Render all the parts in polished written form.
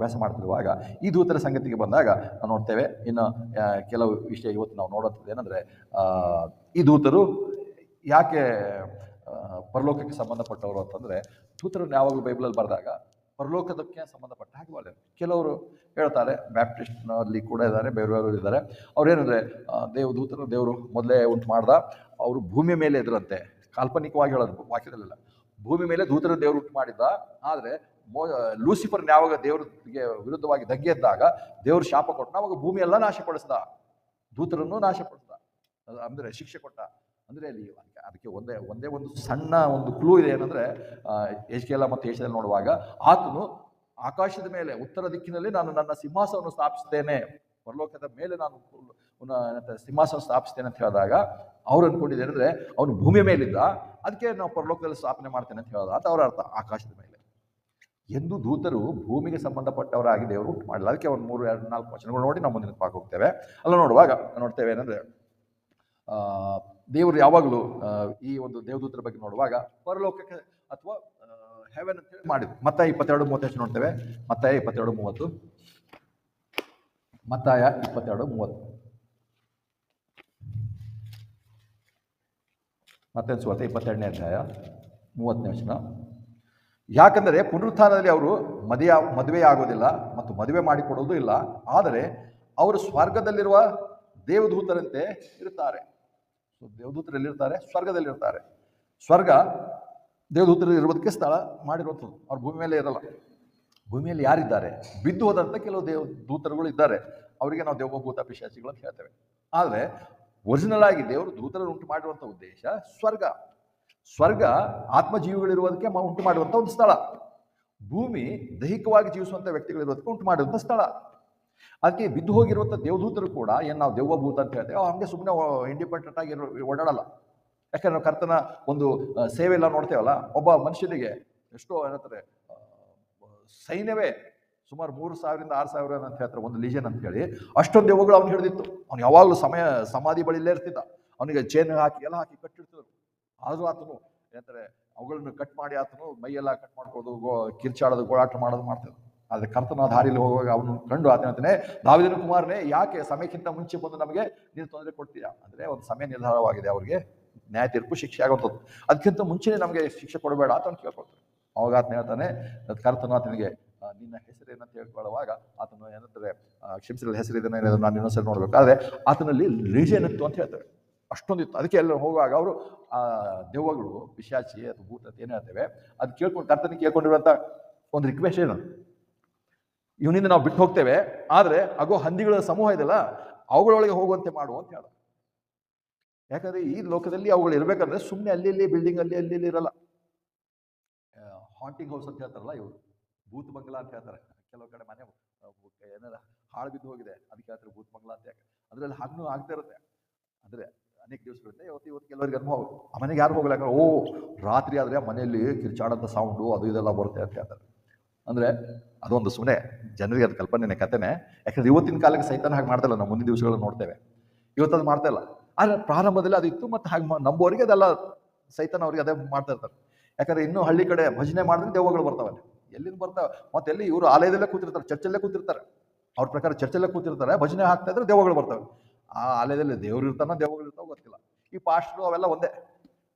ಅಭ್ಯಾಸ ಮಾಡ್ತಿರುವಾಗ ಈ ದೂತರ ಸಂಗತಿಗೆ ಬಂದಾಗ ನಾವು ನೋಡ್ತೇವೆ. ಇನ್ನು ಕೆಲವು ವಿಷಯ ಇವತ್ತು ನಾವು ನೋಡುವಂಥದ್ದು ಏನಂದರೆ, ಈ ದೂತರು ಯಾಕೆ ಪರಲೋಕಕ್ಕೆ ಸಂಬಂಧಪಟ್ಟವರು ಅಂತಂದರೆ, ದೂತರನ್ನು ಯಾವಾಗಲೂ ಬೈಬಲಲ್ಲಿ ಬರೆದಾಗ ಪರಲೋಕದಕ್ಕೆ ಸಂಬಂಧಪಟ್ಟ ಹಾಗೆ ಬರೆದರು. ಕೆಲವರು ಹೇಳ್ತಾರೆ, ಬ್ಯಾಪ್ಟಿಸ್ಟ್ನಲ್ಲಿ ಕೂಡ ಇದ್ದಾರೆ, ಬೇರೆಯವರು ಇದ್ದಾರೆ, ಅವ್ರೇನಂದರೆ ದೇವದೂತರು ದೇವರು ಮೊದಲೇ ಉಂಟು ಮಾಡ್ದ, ಅವರು ಭೂಮಿಯ ಮೇಲೆ ಇದ್ರಂತೆ. ಕಾಲ್ಪನಿಕವಾಗಿ ಹೇಳೋದು, ವಾಕ್ಯದಲ್ಲೆಲ್ಲ ಭೂಮಿ ಮೇಲೆ ದೂತರ ದೇವರು ಉಂಟು ಮಾಡಿದ್ದ. ಆದರೆ ಲೂಸಿಫರ್ನ ಯಾವಾಗ ದೇವರಿಗೆ ವಿರುದ್ಧವಾಗಿ ದಂಗೆ ಎದ್ದಾಗ ದೇವರು ಶಾಪ ಕೊಟ್ಟ, ಅವಾಗ ಭೂಮಿ ಎಲ್ಲ ನಾಶಪಡಿಸ್ದ, ದೂತರನ್ನು ನಾಶಪಡಿಸ್ದ, ಅಂದರೆ ಶಿಕ್ಷೆ ಕೊಟ್ಟ. ಅಂದರೆ ಅಲ್ಲಿ ಅದಕ್ಕೆ ಒಂದೇ ಒಂದು ಸಣ್ಣ ಒಂದು ಕ್ಲೂ ಇದೆ. ಏನಂದರೆ ಎಜ್ಕೇಲ ಮತ್ತು ಏಷ್ಯಾದಲ್ಲಿ ನೋಡುವಾಗ ಆತನು ಆಕಾಶದ ಮೇಲೆ ಉತ್ತರ ದಿಕ್ಕಿನಲ್ಲಿ ನಾನು ನನ್ನ ಸಿಂಹಾಸನವನ್ನು ಸ್ಥಾಪಿಸ್ತೇನೆ, ಪರಲೋಕದ ಮೇಲೆ ನಾನು ಸಿಂಹಾಸನ ಸ್ಥಾಪಿಸ್ತೇನೆ ಅಂತ ಹೇಳಿದಾಗ ಅವ್ರು ಅಂದ್ಕೊಂಡಿದ್ದಾರೆ ಅಂದರೆ ಅವನು ಭೂಮಿಯ ಮೇಲಿದ್ದ, ಅದಕ್ಕೆ ನಾವು ಪರಲೋಕದಲ್ಲಿ ಸ್ಥಾಪನೆ ಮಾಡ್ತೇನೆ ಅಂತ ಹೇಳೋದು ಅಂತ ಅವರ ಅರ್ಥ. ಆಕಾಶದ ಮೇಲೆ ಎಂದು ದೂತರು ಭೂಮಿಗೆ ಸಂಬಂಧಪಟ್ಟವರಾಗಿ ದೇವರು ಉಂಟು ಮಾಡಲ್ಲ. ಅದಕ್ಕೆ ಒಂದು 3-4 ವಚನಗಳು ನೋಡಿ ನಾವು ಮುಂದಿನ ಪಾಕ ಹೋಗ್ತೇವೆ. ಅಲ್ಲ ನೋಡುವಾಗ ನೋಡ್ತೇವೆ ಏನಂದರೆ, ದೇವರು ಯಾವಾಗಲೂ ಈ ಒಂದು ದೇವದೂತರ ಬಗ್ಗೆ ನೋಡುವಾಗ ಪರಲೋಕಕ್ಕೆ ಅಥವಾ ಹೆವೆನ್ ಅಂತ ಹೇಳಿ ಮಾಡಿದ್ರು. ಮತ್ತಾಯ 22:30 ನೋಡ್ತೇವೆ. ಮತ್ತಾಯ 22:30, ಮತ್ತಾಯ 22:30, ಮತ್ತೆ ಸುವಾರ್ತೆ 22ನೇ ಅಧ್ಯಾಯ 30ನೇ ವಚನ. ಯಾಕಂದರೆ ಪುನರುತ್ಥಾನದಲ್ಲಿ ಅವರು ಮದುವೆ ಆಗೋದಿಲ್ಲ ಮತ್ತು ಮದುವೆ ಮಾಡಿಕೊಡೋದು ಇಲ್ಲ, ಆದರೆ ಅವರು ಸ್ವರ್ಗದಲ್ಲಿರುವ ದೇವದೂತರಂತೆ ಇರ್ತಾರೆ. ದೇವದೂತರಲ್ಲಿರ್ತಾರೆ, ಸ್ವರ್ಗದಲ್ಲಿರ್ತಾರೆ. ಸ್ವರ್ಗ ದೇವದೂತರು ಇರೋದಕ್ಕೆ ಸ್ಥಳ ಮಾಡಿರುವಂಥದ್ದು. ಅವ್ರು ಭೂಮಿ ಮೇಲೆ ಇರಲ್ಲ. ಭೂಮಿಯಲ್ಲಿ ಯಾರಿದ್ದಾರೆ? ಬಿದ್ದು ಹೋದಂಥ ಕೆಲವು ದೂತರುಗಳು ಇದ್ದಾರೆ, ಅವರಿಗೆ ನಾವು ದೇವಭೂತ ಪಿಶಾಚಿಗಳು ಅಂತ ಹೇಳ್ತೇವೆ. ಆದರೆ ಒರಿಜಿನಲ್ ಆಗಿ ದೇವರು ದೂತರನ್ನು ಉಂಟು ಮಾಡಿರುವಂಥ ಉದ್ದೇಶ ಸ್ವರ್ಗ. ಸ್ವರ್ಗ ಆತ್ಮಜೀವಿಗಳಿರುವುದಕ್ಕೆ ಉಂಟು ಮಾಡುವಂಥ ಒಂದು ಸ್ಥಳ. ಭೂಮಿ ದೈಹಿಕವಾಗಿ ಜೀವಿಸುವಂಥ ವ್ಯಕ್ತಿಗಳಿರೋದಕ್ಕೆ ಉಂಟು ಮಾಡುವಂಥ ಸ್ಥಳ. ಅದಕ್ಕೆ ಬಿದ್ದು ಹೋಗಿರುವಂಥ ದೇವದೂತರು ಕೂಡ ಏನು ನಾವು ದೇವಭೂತ ಅಂತ ಹೇಳ್ತೇವೆ, ಹಂಗೆ ಸುಮ್ಮನೆ ಇಂಡಿಪೆಂಡೆಂಟ್ ಆಗಿ ಓಡಾಡಲ್ಲ. ಯಾಕಂದ್ರೆ ನಾವು ಕರ್ತನ ಒಂದು ಸೇವೆ ಎಲ್ಲ ನೋಡ್ತೇವಲ್ಲ, ಒಬ್ಬ ಮನುಷ್ಯನಿಗೆ ಎಷ್ಟೋ ಏನಂತಾರೆ ಸೈನ್ಯವೇ ಸುಮಾರು 3,000 6,000 ಅಂತ ಹೇಳ್ತಾರೆ, ಒಂದು ಲೀಜನ್ ಅಂತ ಹೇಳಿ. ಅಷ್ಟೊಂದು ದೆವ್ವಗಳು ಅವ್ನು ಹಿಡಿದಿತ್ತು. ಅವ್ನು ಯಾವಾಗಲೂ ಸಮಾಧಿ ಬಳಿಲೇ ಇರ್ತಿದ್ದ. ಅವನಿಗೆ ಚೇನ್ ಹಾಕಿ ಎಲ್ಲ ಹಾಕಿ ಕಟ್ಟಿರ್ತಿದ್ರು. ಆದರೂ ಆತನು ಏನಂತಾರೆ ಅವುಗಳನ್ನು ಕಟ್ ಮಾಡಿ ಆತನು ಮೈಯೆಲ್ಲ ಕಟ್ ಮಾಡ್ಕೋದು, ಕಿರ್ಚಾಡೋದು, ಗೋಳಾಟ ಮಾಡೋದು ಮಾಡ್ತಿದ್ದ. ಆದರೆ ಕರ್ತನ ದಾರಿಯಲ್ಲಿ ಹೋಗುವಾಗ ಅವನು ಕಂಡು ಆತನೇ, ದಾವೀದನ ಕುಮಾರನೇ, ಯಾಕೆ ಸಮಯಕ್ಕಿಂತ ಮುಂಚೆ ಬಂದು ನಮಗೆ ನೀನು ತೊಂದರೆ ಕೊಡ್ತೀಯಾ? ಅಂದರೆ ಒಂದು ಸಮಯ ನಿರ್ಧಾರವಾಗಿದೆ, ಅವ್ರಿಗೆ ನ್ಯಾಯ ತೀರ್ಪು ಶಿಕ್ಷೆ ಆಗುವಂಥದ್ದು. ಅದಕ್ಕಿಂತ ಮುಂಚೆನೇ ನಮಗೆ ಶಿಕ್ಷೆ ಕೊಡಬೇಡ ಅಂತ ಅವ್ನು ಕೇಳ್ಕೊಳ್ತಾನೆ. ಅವಾಗ ಆತನ ಹೇಳ್ತಾನೆ, ಕರ್ತನು ಆತನಿಗೆ ನಿನ್ನ ಹೆಸರೇನಂತ ಹೇಳ್ಕೊಳ್ಳುವಾಗ ಆತನು ಏನಂತಾರೆ ಕ್ಷಮಿಸಿದ ಹೆಸರಿದ್ದಾನೆ, ನಾನು ಇನ್ನೊಂದ್ಸರಿ ನೋಡ್ಬೇಕು. ಆದರೆ ಆತನಲ್ಲಿ ಲೀಜನ್ ಇತ್ತು ಅಂತ ಹೇಳ್ತೇವೆ, ಅಷ್ಟೊಂದಿತ್ತು. ಅದಕ್ಕೆ ಎಲ್ಲ ಹೋಗುವಾಗ ಅವರು ಆ ದೆವ್ವಗಳು, ಪಿಶಾಚಿ ಅಥವಾ ಭೂತ ಅಂತ ಏನು ಹೇಳ್ತೇವೆ, ಅದು ಕೇಳ್ಕೊಂಡು ಕರ್ತನಿಗೆ ಕೇಳ್ಕೊಂಡಿರುವಂಥ ಒಂದು ರಿಕ್ವೆಸ್ಟ್ ಏನು, ಇವನಿಂದ ನಾವು ಬಿಟ್ಟು ಹೋಗ್ತೇವೆ, ಆದರೆ ಆಗೋ ಹಂದಿಗಳ ಸಮೂಹ ಇದೆಲ್ಲ ಅವುಗಳೊಳಗೆ ಹೋಗುವಂತೆ ಮಾಡು ಅಂತ ಹೇಳ. ಯಾಕಂದ್ರೆ ಈ ಲೋಕದಲ್ಲಿ ಅವುಗಳು ಇರಬೇಕಂದ್ರೆ ಸುಮ್ಮನೆ ಅಲ್ಲಿ ಬಿಲ್ಡಿಂಗ್ ಅಲ್ಲಿ ಇರಲ್ಲ. ಹಾಂಟಿಂಗ್ ಹೌಸ್ ಅಂತ ಹೇಳ್ತಾರಲ್ಲ, ಇವರು ಭೂತ್ ಬಂಗ್ಲಾ ಅಂತ ಹೇಳ್ತಾರೆ. ಕೆಲವು ಕಡೆ ಮನೆ ಏನಾರ ಹಾಳು ಬಿದ್ದು ಹೋಗಿದೆ, ಅದಕ್ಕೆ ಹೇಳ್ತಾರೆ ಭೂತ್ ಬಂಗ್ಲಾ ಅಂತ. ಯಾಕೆ ಅದರಲ್ಲಿ ಹಣ್ಣು ಆಗ್ತಾ ಇರುತ್ತೆ. ಅಂದರೆ ಅನೇಕ ದಿವಸಗಳಿಂದ ಇವತ್ತು ಕೆಲವರಿಗೆ ಅನುಭವ, ಆ ಮನೆಗೆ ಯಾರು ಹೋಗಲ್ಲ. ಯಾಕಂದ್ರೆ ರಾತ್ರಿ ಆದರೆ ಮನೆಯಲ್ಲಿ ಕಿರ್ಚಾಡಂಥ ಸೌಂಡು ಅದು ಇದೆಲ್ಲ ಬರುತ್ತೆ ಅಂತ ಹೇಳ್ತಾರೆ. ಅಂದರೆ ಅದೊಂದು ಸುಮ್ಮನೆ ಜನರಿಗೆ ಅದು ಕಲ್ಪನೆ ಕಥೆನೇ. ಯಾಕಂದ್ರೆ ಇವತ್ತಿನ ಕಾಲಕ್ಕೆ ಸೈತಾನ ಹಾಗೆ ಮಾಡ್ತಾ ಇಲ್ಲ. ನಾವು ಮುಂದಿನ ದಿವಸಗಳನ್ನು ನೋಡ್ತೇವೆ, ಇವತ್ತದು ಮಾಡ್ತಾ ಇಲ್ಲ. ಆದರೆ ಪ್ರಾರಂಭದಲ್ಲಿ ಅದು ಇತ್ತು, ಮತ್ತು ಹಾಗೆ ನಂಬೋರಿಗೆ ಅದೆಲ್ಲ ಸೈತಾನ ಅವ್ರಿಗೆ ಅದೇ ಮಾಡ್ತಾ ಇರ್ತಾರೆ. ಯಾಕಂದ್ರೆ ಇನ್ನೂ ಹಳ್ಳಿ ಕಡೆ ಭಜನೆ ಮಾಡಿದ್ರೆ ದೆವ್ವಗಳು ಬರ್ತಾವೆ. ಎಲ್ಲಿಂದ ಬರ್ತಾವೆ? ಮತ್ತೆ ಎಲ್ಲಿ ಇವರು ಆಲಯದಲ್ಲೇ ಕೂತಿರ್ತಾರೆ, ಚರ್ಚಲ್ಲೇ ಕೂತಿರ್ತಾರೆ. ಅವ್ರ ಪ್ರಕಾರ ಚರ್ಚಲ್ಲೇ ಕೂತಿರ್ತಾರೆ, ಭಜನೆ ಹಾಕ್ತಾ ಇದ್ರೆ ದೆವ್ವಗಳು ಬರ್ತವೆ. ಆ ಆಲಯದಲ್ಲಿ ದೇವ್ರು ಇರ್ತಾನ ದೆವ್ವಗಳು ಇರ್ತಾವೆ ಗೊತ್ತಿಲ್ಲ. ಈ ಪಾಸ್ಟ್ರು ಅವೆಲ್ಲ ಒಂದೇ,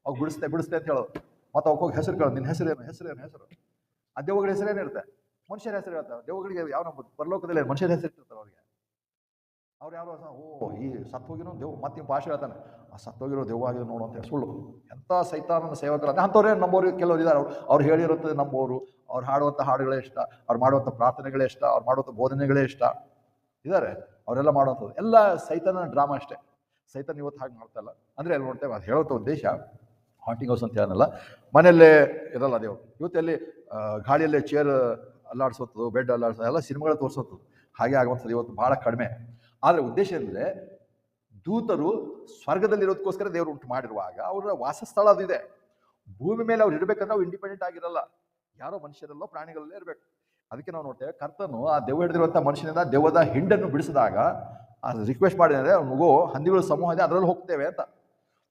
ಅವು ಬಿಡಿಸ್ತೆ ಅಂತ ಹೇಳೋದು. ಮತ್ತು ಅವಕ್ಕೆ ಹೋಗಿ ಹೆಸರು ಕೇಳೋದು, ನಿನ್ನ ಹೆಸರು. ಆ ದೆವ್ವಗಳ ಹೆಸರೇನಿರುತ್ತೆ? ಮನುಷ್ಯರ ಹೆಸರು ಹೇಳ್ತಾರೆ. ದೆವ್ವಗಳಿಗೆ ಯಾವ ನಮ್ಮ ಪರಲೋಕದಲ್ಲಿ ಮನುಷ್ಯರ ಹೆಸರು ಇರ್ತಾರೆ ಅವ್ರಿಗೆ. ಅವ್ರು ಯಾವ ಈ ಸತ್ತೋಗಿರೋ ದೆವ್ವ, ಮತ್ತೆ ನಿಮ್ಮ ಭಾಷೆ ಹೇಳ್ತಾನೆ, ಆ ಸತ್ತೋಗಿರೋ ದೆವ್ವ ಆಗಿದೆ ನೋಡು ಅಂತ ಸುಳ್ಳು. ಎಂಥ ಸೈತಾನನ ಸೇವಕರ ಅಂಥವ್ರೇ ನಂಬೋರು ಕೆಲವರು ಇದ್ದಾರೆ. ಅವ್ರು ಹೇಳಿರುತ್ತದೆ ನಂಬೋರು, ಅವ್ರು ಹಾಡುವಂಥ ಹಾಡುಗಳೇ ಇಷ್ಟ, ಅವ್ರು ಮಾಡುವಂಥ ಪ್ರಾರ್ಥನೆಗಳೇ ಇಷ್ಟ, ಅವ್ರು ಮಾಡುವಂಥ ಬೋಧನೆಗಳೇ ಇಷ್ಟ ಇದ್ದಾರೆ. ಅವರೆಲ್ಲ ಮಾಡುವಂಥದ್ದು ಎಲ್ಲ ಸೈತಾನನ ಡ್ರಾಮಾ ಅಷ್ಟೇ. ಸೈತಾನ ಇವತ್ತು ಹಾಗೆ ಮಾಡ್ತಾ ಇಲ್ಲ. ಅಂದರೆ ಅಲ್ಲಿ ನೋಡ್ತೇವೆ, ಅದು ಹೇಳೋಂಥ ಉದ್ದೇಶ ಹಾಂಟಿಂಗ್ ಹೌಸ್ ಅಂತ ಹೇಳಲ್ಲ, ಮನೆಯಲ್ಲೇ ಇರಲ್ಲ ದೇವ್ರು. ಇವತ್ತಲ್ಲಿ ಗಾಳಿಯಲ್ಲೇ ಚೇರ್ ಅಲ್ಲಾಡಿಸೋದು, ಬೆಡ್ ಅಲ್ಲಾಡಿಸೋದು, ಎಲ್ಲ ಸಿನಿಮಾಗಳು ತೋರಿಸೋದು, ಹಾಗೆ ಆಗುವಂಥದ್ದು ಇವತ್ತು ಭಾಳ ಕಡಿಮೆ. ಆದರೆ ಉದ್ದೇಶ ಅಂದರೆ ದೂತರು ಸ್ವರ್ಗದಲ್ಲಿರೋದಕ್ಕೋಸ್ಕರ ದೇವರು ಉಂಟು ಮಾಡಿರುವಾಗ ಅವರ ವಾಸಸ್ಥಳ ಅದಿದೆ. ಭೂಮಿ ಮೇಲೆ ಅವ್ರು ಇರಬೇಕಂದ್ರೆ ಅವ್ರು ಇಂಡಿಪೆಂಡೆಂಟ್ ಆಗಿರಲ್ಲ, ಯಾರೋ ಮನುಷ್ಯರಲ್ಲೋ ಪ್ರಾಣಿಗಳಲ್ಲೇ ಇರಬೇಕು. ಅದಕ್ಕೆ ನಾವು ನೋಡ್ತೇವೆ, ಕರ್ತನು ಆ ದೆವ್ವ ಹಿಡಿದಿರುವಂಥ ಮನುಷ್ಯನಿಂದ ದೆವ್ವದ ಹಿಂಡನ್ನು ಬಿಡಿಸಿದಾಗ ಅದು ರಿಕ್ವೆಸ್ಟ್ ಮಾಡಿದರೆ ಮಗು ಹಂದಿಗಳ ಸಮೂಹ ಇದೆ, ಅದರಲ್ಲಿ ಹೋಗ್ತೇವೆ ಅಂತ.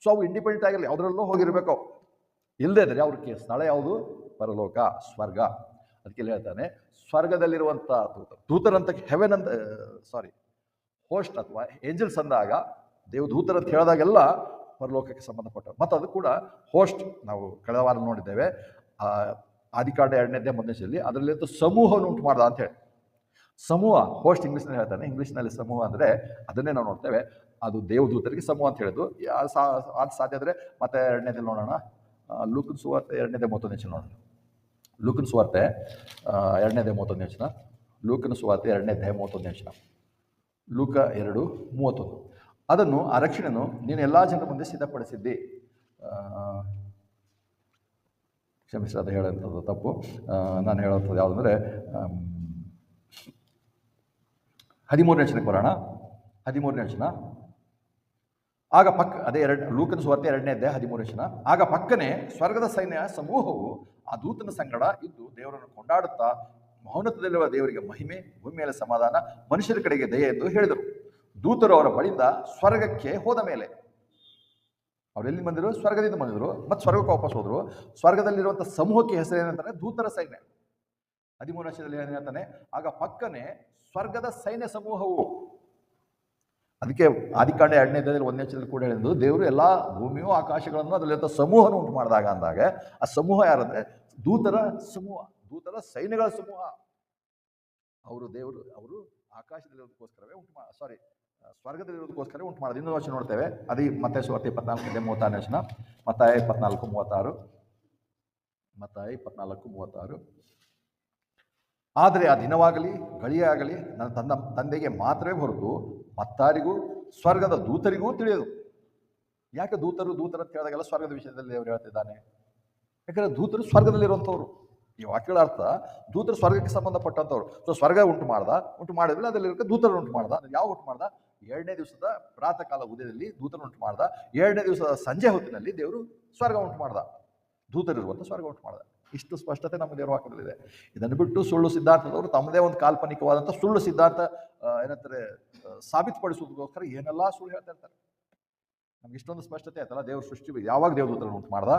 ಸೊ ಅವು ಇಂಡಿಪೆಂಡೆಂಟ್ ಆಗಿರಲಿ, ಅದರಲ್ಲೂ ಹೋಗಿರ್ಬೇಕು. ಇಲ್ಲದೇ ಇದ್ರೆ ಅವ್ರಿಗೆ ಸ್ಥಳ ಯಾವುದು? ಪರಲೋಕ, ಸ್ವರ್ಗ. ಅದಕ್ಕೆ ಇಲ್ಲಿ ಹೇಳ್ತಾನೆ ಸ್ವರ್ಗದಲ್ಲಿರುವಂಥ ದೂತರಂತ ಹೆವೆನ್ ಅಂತ ಹೋಸ್ಟ್ ಅಥವಾ ಏಂಜಲ್ಸ್ ಅಂದಾಗ ದೇವದೂತರ ಅಂತ ಹೇಳಿದಾಗೆಲ್ಲ ಪರಲೋಕಕ್ಕೆ ಸಂಬಂಧಪಟ್ಟ ಮತ್ತು ಅದು ಕೂಡ ಹೋಸ್ಟ್. ನಾವು ಕಳೆದ ವಾರ ನೋಡಿದ್ದೇವೆ ಆದಿಕಾಂಡ 2ನೇ ಅಧ್ಯಾಯ 1ನೇ ಅದರಲ್ಲಿ ಸಮೂಹವನ್ನು ಉಂಟು ಮಾಡ್ದ ಅಂತ ಹೇಳಿ. ಸಮೂಹ ಹೋಸ್ಟ್ ಇಂಗ್ಲೀಷ್ನಲ್ಲಿ ಹೇಳ್ತಾನೆ. ಇಂಗ್ಲೀಷ್ನಲ್ಲಿ ಸಮೂಹ ಅಂದರೆ ಅದನ್ನೇ ನಾವು ನೋಡ್ತೇವೆ. ಅದು ದೇವದೂತರಿಗೆ ಸಮೂಹ ಅಂತ ಹೇಳಿದ್ದು. ಅದು ಸಾಧ್ಯ ಆದರೆ ಮತ್ತೆ 2ನೇದಲ್ಲಿ ನೋಡೋಣ. ಲೂಕನ ಸುವಾರ್ತೆ 2ನೇ ಅಧ್ಯಾಯ 31ನೇ ನೋಡೋಣ. ಲೂಕನ ಸುವಾರ್ತೆ 2ನೇ ಅಧ್ಯಾಯ 31ನೇ. ಲೂಕನ ಸುವಾರ್ತೆ 2ನೇ ಅಧ್ಯಾಯ 31ನೇ. ಲೂಕ 2:31. ಅದನ್ನು ಆ ರಕ್ಷಣೆಯನ್ನು ನೀನು ಎಲ್ಲ ಜನರ ಮುಂದೆ ಸಿದ್ಧಪಡಿಸಿದ್ದಿ. ಕ್ಷಮಿಸಿ, ಅದು ಹೇಳೋಂಥದ್ದು ತಪ್ಪು. ನಾನು ಹೇಳೋಂಥದ್ದು ಯಾವುದಂದರೆ 13ನೇ ಬರೋಣ. 13ನೇ. ಆಗ ಅದೇ ಲೂಕನ ಸುವಾರ್ತೆ 2ನೇ ಅಧ್ಯಾಯ 13ನೇ. ಆಗ ಪಕ್ಕನೆ ಸ್ವರ್ಗದ ಸೈನ್ಯ ಸಮೂಹವು ಆ ದೂತನ ಸಂಗಡ ಇದ್ದು ದೇವರನ್ನು ಕೊಂಡಾಡುತ್ತಾ ಮೌನತದಲ್ಲಿರುವ ದೇವರಿಗೆ ಮಹಿಮೆ, ಭೂಮಿ ಮೇಲೆ ಸಮಾಧಾನ, ಮನುಷ್ಯರ ಕಡೆಗೆ ದಯೆ ಎಂದು ಹೇಳಿದರು. ದೂತರು ಅವರ ಬಳಿಯಿಂದ ಸ್ವರ್ಗಕ್ಕೆ ಹೋದ ಮೇಲೆ, ಅವರೆಲ್ಲಿ ಬಂದಿರು? ಸ್ವರ್ಗದಿಂದ ಬಂದಿದ್ರು. ಮತ್ತು ಸ್ವರ್ಗಕ್ಕೆ ವಾಪಸ್ ಹೋದ್ರು. ಸ್ವರ್ಗದಲ್ಲಿರುವಂಥ ಸಮೂಹಕ್ಕೆ ಹೆಸರು ಏನಂತಾರೆ? ದೂತರ ಸೈನ್ಯ. 13ನೇ ಏನು ಹೇಳ್ತಾನೆ? ಆಗ ಪಕ್ಕನೆ ಸ್ವರ್ಗದ ಸೈನ್ಯ ಸಮೂಹವು. ಅದಕ್ಕೆ ಆದಿಕಾಂಡ 2ನೇ ಅಧ್ಯಾಯದಲ್ಲಿ 1ನೇ ಕೂಡ ಹೇಳಿದ್ದು ದೇವರು ಎಲ್ಲ ಭೂಮಿಯು ಆಕಾಶಗಳನ್ನು ಅದರಲ್ಲಿರುವಂಥ ಸಮೂಹವನ್ನು ಉಂಟು ಮಾಡಿದಾಗ ಅಂದಾಗ ಆ ಸಮೂಹ ಯಾರಂದ್ರೆ ದೂತರ ಸಮೂಹ, ದೂತರ ಸೈನ್ಯಗಳ ಸಮೂಹ. ಅವರು ಆಕಾಶದಲ್ಲಿರೋದಕ್ಕೋಸ್ಕರವೇ ಸ್ವರ್ಗದಲ್ಲಿರೋದಕ್ಕೋಸ್ಕರ ಉಂಟು ಮಾಡೋದು. ಇನ್ನೊಂದು ವರ್ಷ ನೋಡ್ತೇವೆ. ಅದೇ ಮತ್ತೆ ಸುವಾರ್ತೆ 24:36. ಮತ್ತಾಯ 24:36. ಆದರೆ ಆ ದಿನವಾಗಲಿ ಗಳಿಯೇ ಆಗಲಿ ನನ್ನ ತಂದೆಗೆ ಮಾತ್ರವೇ ಹೊರತು ಮತ್ತಾರಿಗೂ ಸ್ವರ್ಗದ ದೂತರಿಗೂ ತಿಳಿಯದು. ಯಾಕೆ ದೂತರು ಅಂತ ಹೇಳಿದಾಗೆಲ್ಲ ಸ್ವರ್ಗದ ವಿಷಯದಲ್ಲಿ ದೇವರು ಹೇಳ್ತಿದ್ದಾನೆ? ಯಾಕಂದ್ರೆ ದೂತರು ಸ್ವರ್ಗದಲ್ಲಿರುವಂಥವ್ರು. ಈ ವಾಕ್ಯಗಳ ಅರ್ಥ ದೂತರು ಸ್ವರ್ಗಕ್ಕೆ ಸಂಬಂಧಪಟ್ಟಂಥವ್ರು. ಸೊ ಸ್ವರ್ಗ ಉಂಟು ಮಾಡಿದ್ರೆ ಅದರಲ್ಲಿ ದೂತರು ಉಂಟು ಮಾಡ್ದ. ಯಾವ ಉಂಟು ಮಾಡ್ದ? 2ನೇ ದಿವಸದ ಪ್ರಾತಃ ಕಾಲ ಉದಯದಲ್ಲಿ ದೂತರು ಉಂಟು ಮಾಡ್ದ. 2ನೇ ದಿವಸದ ಸಂಜೆ ಹೊತ್ತಿನಲ್ಲಿ ದೇವರು ಸ್ವರ್ಗ ಉಂಟು ಮಾಡ್ದ. ದೂತರಿರುವಂಥ ಸ್ವರ್ಗ ಉಂಟು ಮಾಡ್ದ. ಇಷ್ಟು ಸ್ಪಷ್ಟತೆ ನಮ್ಮ ದೇವರ ವಾಕ್ಯದಲ್ಲಿದೆ. ಇದನ್ನು ಬಿಟ್ಟು ಸುಳ್ಳು ಸಿದ್ಧಾಂತದವರು ತಮ್ಮದೇ ಒಂದು ಕಾಲ್ಪನಿಕವಾದಂಥ ಸುಳ್ಳು ಸಿದ್ಧಾಂತ ಏನಂತಾರೆ ಸಾಬೀತುಪಡಿಸೋದಕ್ಕೋಸ್ಕರ ಏನೆಲ್ಲ ಸುಳ್ಳು ಹೇಳ್ತಾ ಇರ್ತಾರೆ. ನಮ್ಗೆ ಇಷ್ಟೊಂದು ಸ್ಪಷ್ಟತೆ ಆಯ್ತಲ್ಲ, ದೇವ್ರ ಸೃಷ್ಟಿ ಯಾವಾಗ ದೇವದೂತರನ್ನು ಉಂಟು ಮಾಡ್ದ?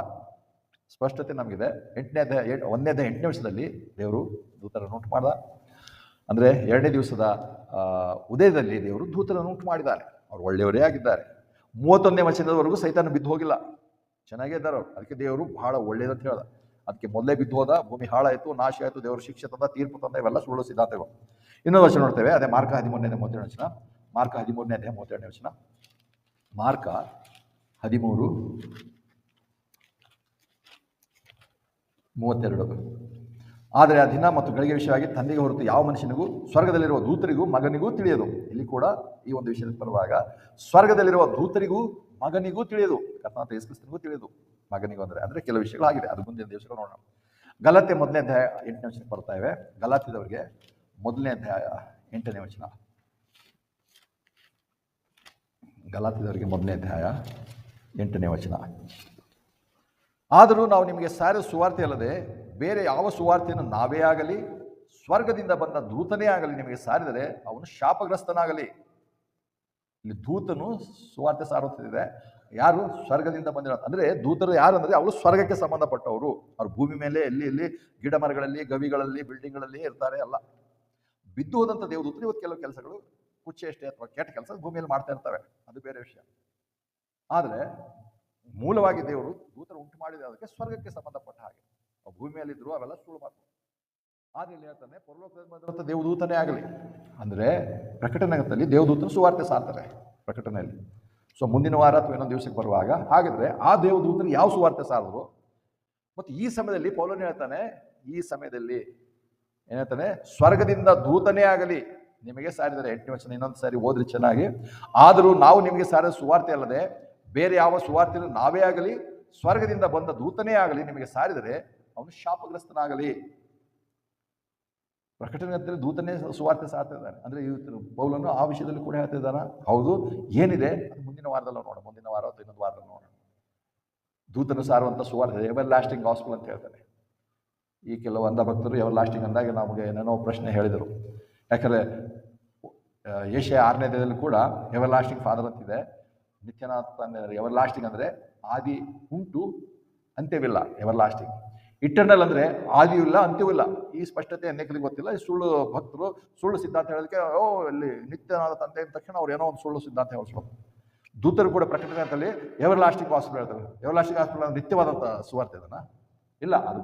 ಸ್ಪಷ್ಟತೆ ನಮಗಿದೆ. 1ನೇ ಅಧ್ಯಾಯ 8ನೇ ವರ್ಷದಲ್ಲಿ ದೇವರು ದೂತರನ್ನು ಉಂಟು ಮಾಡ್ದ. ಅಂದರೆ 2ನೇ ದಿವಸದ ಉದಯದಲ್ಲಿ ದೇವರು ದೂತರನ್ನು ಉಂಟು ಮಾಡಿದ್ದಾರೆ. ಅವ್ರು ಒಳ್ಳೆಯವರೇ ಆಗಿದ್ದಾರೆ. 31ನೇ ವಚನದವರೆಗೂ ಸೈತಾನ ಬಿದ್ದು ಹೋಗಿಲ್ಲ, ಚೆನ್ನಾಗೇ ಇದ್ದಾರೆ ಅವರು. ಅದಕ್ಕೆ ದೇವರು ಬಹಳ ಒಳ್ಳೆಯದಂತ ಹೇಳ್ದ. ಅದಕ್ಕೆ ಮೊದಲೇ ಬಿದ್ದು ಹೋದ, ಭೂಮಿ ಹಾಳಾಯಿತು, ನಾಶ ಆಯಿತು, ದೇವರು ಶಿಕ್ಷೆ ತಂದ, ತೀರ್ಪು ತಂದ, ಇವೆಲ್ಲ ಸುಳ್ಳು ಸಿದ್ಧಾಂತಗಳು. ಇನ್ನೊಂದು ವಚನ ನೋಡ್ತೇವೆ. ಅದೇ ಮಾರ್ಕ 13ನೇ ಅಧ್ಯಾಯ 32ನೇ ವಚನ. ಮಾರ್ಕ 13ನೇ ಅಧ್ಯಾಯ 32ನೇ ವಚನ. ಮಾರ್ಕ 13:32. ಆದರೆ ಆ ದಿನ ಮತ್ತು ಗಳಿಗೆ ವಿಷಯವಾಗಿ ತಂದೆಗೆ ಹೊರತು ಯಾವ ಮನುಷ್ಯನಿಗೂ ಸ್ವರ್ಗದಲ್ಲಿರುವ ದೂತರಿಗೂ ಮಗನಿಗೂ ತಿಳಿಯದು. ಇಲ್ಲಿ ಕೂಡ ಈ ಒಂದು ವಿಷಯದ ಬರುವಾಗ ಸ್ವರ್ಗದಲ್ಲಿರುವ ದೂತರಿಗೂ ಮಗನಿಗೂ ತಿಳಿಯದು. ಕರ್ತನಾದ ಯೇಸು ಕ್ರಿಸ್ತನಿಗೂ ತಿಳಿಯದು. ಮಗನಿಗೂ ಅಂದರೆ ಕೆಲವು ವಿಷಯಗಳಾಗಿದೆ. ಅದು ಮುಂದಿನ ದಿವಸಗಳು ನೋಡೋಣ. ಗಲಾತ್ಯ 1ನೇ ಅಧ್ಯಾಯ 8ನೇ ವಚನ ಬರ್ತಾ ಇವೆ. ಗಲಾತ್ಯದವರಿಗೆ 1ನೇ ಅಧ್ಯಾಯ 8ನೇ ವಚನ. ಗಲಾತ್ಯದವರಿಗೆ 1ನೇ ಅಧ್ಯಾಯ 8ನೇ ವಚನ. ಆದರೂ ನಾವು ನಿಮಗೆ ಸಾರಿದ ಸುವಾರ್ತೆ ಅಲ್ಲದೆ ಬೇರೆ ಯಾವ ಸುವಾರ್ತೆಯನ್ನು ನಾವೇ ಆಗಲಿ ಸ್ವರ್ಗದಿಂದ ಬಂದ ದೂತನೇ ಆಗಲಿ ನಿಮಗೆ ಸಾರಿದರೆ ಅವನು ಶಾಪಗ್ರಸ್ತನಾಗಲಿ. ಇಲ್ಲಿ ದೂತನು ಸುವಾರ್ತೆ ಸಾರುತ್ತಿದೆ. ಯಾರು? ಸ್ವರ್ಗದಿಂದ ಬಂದಿರೋ. ಅಂದರೆ ದೂತರು ಯಾರು ಅಂದರೆ ಅವರು ಸ್ವರ್ಗಕ್ಕೆ ಸಂಬಂಧಪಟ್ಟವರು. ಅವರು ಭೂಮಿ ಮೇಲೆ ಎಲ್ಲಿ ಗಿಡ ಮರಗಳಲ್ಲಿ, ಗವಿಗಳಲ್ಲಿ, ಬಿಲ್ಡಿಂಗ್ಗಳಲ್ಲಿ ಇರ್ತಾರೆ. ಅಲ್ಲ, ಬಿದ್ದು ಹೋದಂಥ ದೇವದೂತರು ಇವತ್ತು ಕೆಲವು ಕೆಲಸಗಳು ಕುಚ್ಚೆಷ್ಟೇ ಅಥವಾ ಕೆಟ್ಟ ಕೆಲಸ ಭೂಮಿಯಲ್ಲಿ ಮಾಡ್ತಾ ಇರ್ತವೆ, ಅದು ಬೇರೆ ವಿಷಯ. ಆದರೆ ಮೂಲವಾಗಿ ದೇವರು ದೂತರು ಉಂಟು ಮಾಡಿದ ಅದಕ್ಕೆ ಸ್ವರ್ಗಕ್ಕೆ ಸಂಬಂಧಪಟ್ಟ ಹಾಗೆ. ಭೂಮಿಯಲ್ಲಿದ್ದರು ಅವೆಲ್ಲ ಸುಳ್ಳು ಮಾತು. ಆದರೆ ಇಲ್ಲಿ ಹೇಳ್ತಾನೆ ಪರಲೋಕದಲ್ಲಿ ಬಂದಿರುವಂಥ ದೇವದೂತನೇ ಆಗಲಿ. ಅಂದರೆ ಪ್ರಕಟಣೆಯಲ್ಲಿ ದೇವದೂತರು ಸುವಾರ್ತೆ ಸಾರ್ತಾರೆ ಪ್ರಕಟಣೆಯಲ್ಲಿ. ಸೊ ಮುಂದಿನ ವಾರ ಅಥವಾ ಇನ್ನೊಂದು ದಿವಸಕ್ಕೆ ಬರುವಾಗ ಹಾಗಿದ್ರೆ ಆ ದೇವದೂತರು ಯಾವ ಸುವಾರ್ತೆ ಸಾರಿದ್ರು? ಮತ್ತು ಈ ಸಮಯದಲ್ಲಿ ಪೌಲನು ಹೇಳ್ತಾನೆ, ಈ ಸಮಯದಲ್ಲಿ ಏನಂತಾನೆ? ಸ್ವರ್ಗದಿಂದ ದೂತನೇ ಆಗಲಿ ನಿಮಗೆ ಸಾರಿದರೆ. 8ನೇ ವಚನ ಇನ್ನೊಂದು ಸಾರಿ ಓದ್ರಿ ಚೆನ್ನಾಗಿ. ಆದರೂ ನಾವು ನಿಮಗೆ ಸಾರಿದ ಸುವಾರ್ತೆ ಅಲ್ಲದೆ ಬೇರೆ ಯಾವ ಸುವಾರ್ತೆಯನ್ನು ನಾವೇ ಆಗಲಿ ಸ್ವರ್ಗದಿಂದ ಬಂದ ದೂತನೇ ಆಗಲಿ ನಿಮಗೆ ಸಾರಿದರೆ ಅವನು ಶಾಪಗ್ರಸ್ತನಾಗಲಿ. ಪ್ರಕಟಣೆಯಲ್ಲಿ ದೂತನೇ ಸುವಾರ್ತೆ ಸಾರ್ತಾ ಇದ್ದಾನೆ. ಅಂದರೆ ಪೌಲನು ಆ ವಿಷಯದಲ್ಲಿ ಕೂಡ ಹೇಳ್ತಾ ಇದ್ದಾನ. ಹೌದು, ಏನಿದೆ ಅದು ಮುಂದಿನ ವಾರದಲ್ಲಿ ನೋಡೋಣ. ಮುಂದಿನ ವಾರ ಅಥವಾ ಇನ್ನೊಂದು ವಾರದಲ್ಲಿ ನೋಡೋಣ. ದೂತನು ಸಾರುವಂಥ ಸುವಾರ್ತೆ ಎವರ್ ಲಾಸ್ಟಿಂಗ್ ಗಾಸ್ಪಲ್ ಅಂತ ಹೇಳ್ತಾರೆ. ಈ ಕೆಲವು ಅಂಧ ಭಕ್ತರು ಎವರ್ ಲಾಸ್ಟಿಂಗ್ ಅಂದಾಗ ನಮಗೆ ಏನೇನೋ ಪ್ರಶ್ನೆ ಹೇಳಿದರು. ಯಾಕಂದರೆ ಏಷ್ಯಾ 6ನೇ ಅಧ್ಯಾಯದಲ್ಲಿ ಕೂಡ ಎವರ್ ಲಾಸ್ಟಿಂಗ್ ಫಾದರ್ ಅಂತಿದೆ. ನಿತ್ಯನಾಥ ಎವರ್ ಲಾಸ್ಟಿಂಗ್ ಅಂದರೆ ಆದಿ ಉಂಟು ಅಂತ್ಯವಿಲ್ಲ, ಎವರ್ ಲಾಸ್ಟಿಂಗ್. ಇಟರ್ನಲ್ ಅಂದರೆ ಆದಿಯೂ ಇಲ್ಲ ಅಂತ್ಯವೂ ಇಲ್ಲ. ಈ ಸ್ಪಷ್ಟತೆ ಅನೇಕರಿಗೆ ಗೊತ್ತಿಲ್ಲ. ಈ ಸುಳ್ಳು ಭಕ್ತರು ಸುಳ್ಳು ಸಿದ್ಧಾಂತ ಹೇಳೋದಕ್ಕೆ ಇಲ್ಲಿ ನಿತ್ಯನಾದ ತಂದೆ ಅಂದ ತಕ್ಷಣ ಅವ್ರು ಏನೋ ಒಂದು ಸುಳ್ಳು ಸಿದ್ಧಾಂತ ಹೇಳ್ಸ್ಬೇಕು. ದೂತರು ಕೂಡ ಪ್ರಕಟಣೆಯಲ್ಲಿ ಎವರ್ ಲಾಸ್ಟಿಂಗ್ ಗಾಸ್ಪೆಲ್ ಹೇಳ್ತಾರೆ. ಎವರ್ ಲಾಸ್ಟಿಂಗ್ ಗಾಸ್ಪೆಲ್ ನಿತ್ಯವಾದಂಥ ಸುವಾರ್ತೆ ಅದನ್ನು ಇಲ್ಲ, ಅದು